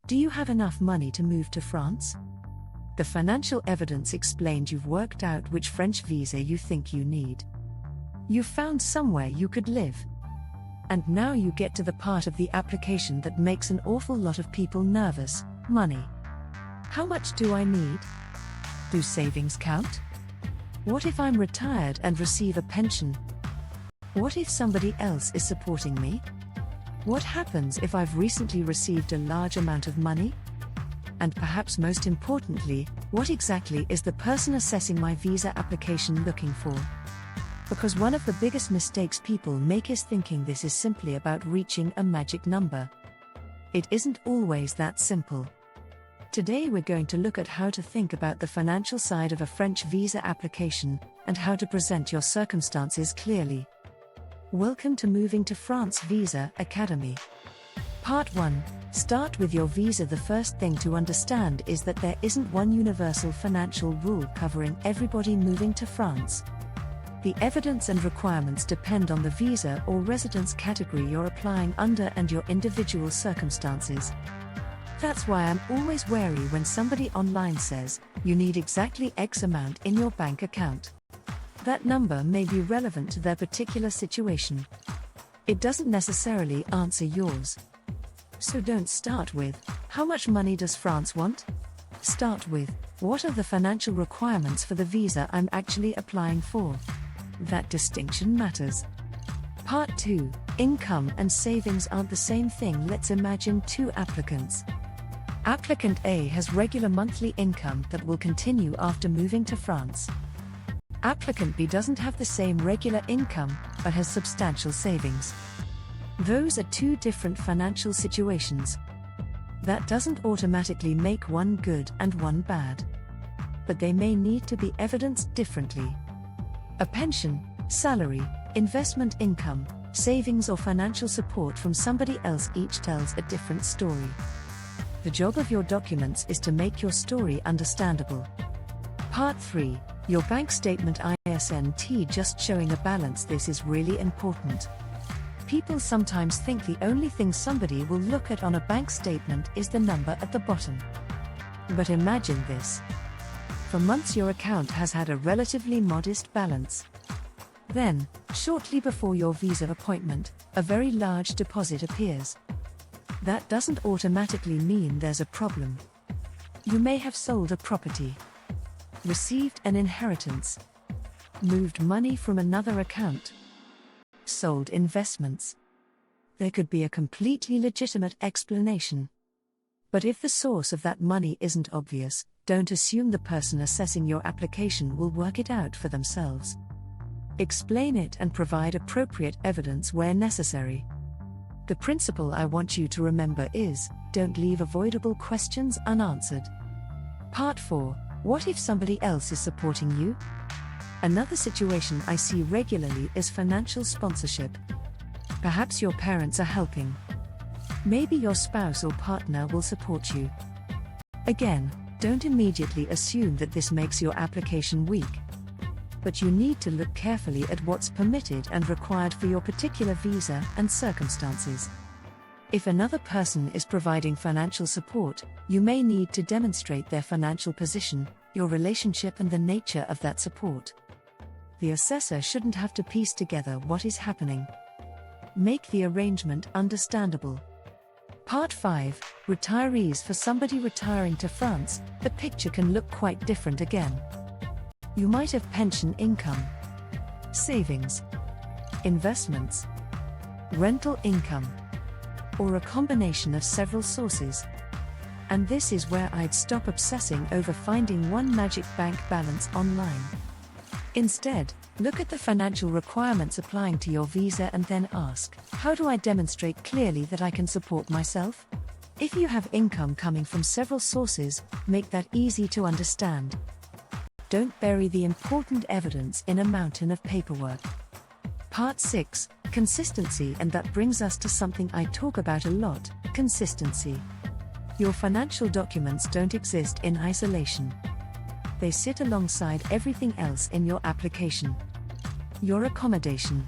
Do you have enough money to move to France? The financial evidence explained you've worked out which French visa you think you need. You've found somewhere you could live. And now you get to the part of the application that makes an awful lot of people nervous: money. How much do I need? Do savings count? What if I'm retired and receive a pension? What if somebody else is supporting me? What happens if I've recently received a large amount of money? And perhaps most importantly, what exactly is the person assessing my visa application looking for? Because one of the biggest mistakes people make is thinking this is simply about reaching a magic number. It isn't always that simple. Today we're going to look at how to think about the financial side of a French visa application, and how to present your circumstances clearly. Welcome to Moving to France Visa Academy. Part 1. Start with your visa. The first thing to understand is that there isn't one universal financial rule covering everybody moving to France. The evidence and requirements depend on the visa or residence category you're applying under and your individual circumstances. That's why I'm always wary when somebody online says, you need exactly X amount in your bank account. That number may be relevant to their particular situation. It doesn't necessarily answer yours. So don't start with, how much money does France want? Start with, what are the financial requirements for the visa I'm actually applying for? That distinction matters. Part 2. Income and savings aren't the same thing. Let's imagine two applicants. Applicant A has regular monthly income that will continue after moving to France. Applicant B doesn't have the same regular income, but has substantial savings. Those are two different financial situations. That doesn't automatically make one good and one bad. But they may need to be evidenced differently. A pension, salary, investment income, savings or financial support from somebody else each tells a different story. The job of your documents is to make your story understandable. Part 3. Your bank statement isn't just showing a balance. This is really important. People sometimes think the only thing somebody will look at on a bank statement is the number at the bottom. But imagine this. For months your account has had a relatively modest balance. Then, shortly before your visa appointment, a very large deposit appears. That doesn't automatically mean there's a problem. You may have sold a property, received an inheritance, moved money from another account, sold investments. There could be a completely legitimate explanation. But if the source of that money isn't obvious, don't assume the person assessing your application will work it out for themselves. Explain it and provide appropriate evidence where necessary. The principle I want you to remember is, don't leave avoidable questions unanswered. Part 4. What if somebody else is supporting you? Another situation I see regularly is financial sponsorship. Perhaps your parents are helping. Maybe your spouse or partner will support you. Again, don't immediately assume that this makes your application weak. But you need to look carefully at what's permitted and required for your particular visa and circumstances. If another person is providing financial support, you may need to demonstrate their financial position, your relationship and the nature of that support. The assessor shouldn't have to piece together what is happening. Make the arrangement understandable. Part 5. Retirees. For somebody retiring to France, the picture can look quite different again. You might have pension income, savings, investments, rental income, or a combination of several sources. And this is where I'd stop obsessing over finding one magic bank balance online. Instead, look at the financial requirements applying to your visa and then ask, how do I demonstrate clearly that I can support myself? If you have income coming from several sources, make that easy to understand. Don't bury the important evidence in a mountain of paperwork. Part 6. Consistency. And that brings us to something I talk about a lot: consistency. Your financial documents don't exist in isolation. They sit alongside everything else in your application. Your accommodation,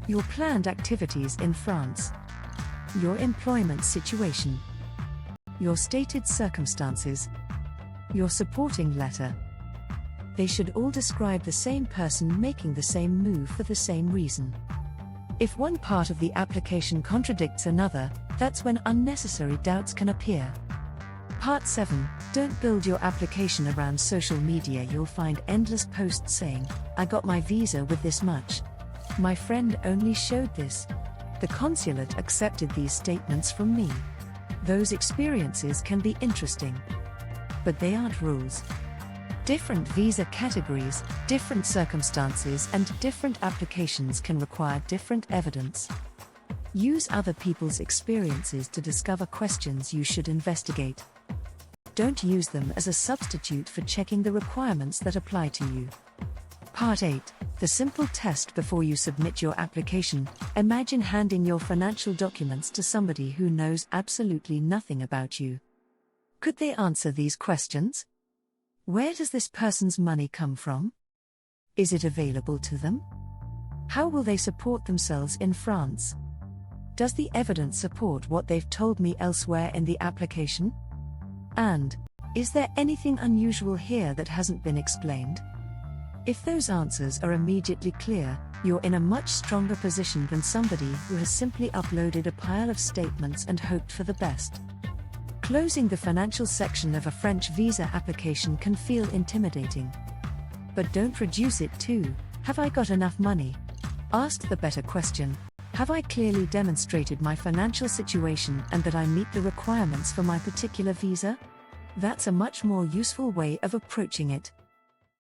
your planned activities in France, your employment situation, your stated circumstances, your supporting letter. They should all describe the same person making the same move for the same reason. If one part of the application contradicts another, that's when unnecessary doubts can appear. Part 7. Don't build your application around social media. You'll find endless posts saying, "I got my visa with this much. My friend only showed this. The consulate accepted these statements from me." Those experiences can be interesting, but they aren't rules. Different visa categories, different circumstances, and different applications can require different evidence. Use other people's experiences to discover questions you should investigate. Don't use them as a substitute for checking the requirements that apply to you. Part 8. The simple test before you submit your application. Imagine handing your financial documents to somebody who knows absolutely nothing about you. Could they answer these questions? Where does this person's money come from? Is it available to them? How will they support themselves in France? Does the evidence support what they've told me elsewhere in the application? And, is there anything unusual here that hasn't been explained? If those answers are immediately clear, you're in a much stronger position than somebody who has simply uploaded a pile of statements and hoped for the best. Closing the financial section of a French visa application can feel intimidating. But don't reduce it to, "Have I got enough money?" Ask the better question, "Have I clearly demonstrated my financial situation and that I meet the requirements for my particular visa?" That's a much more useful way of approaching it.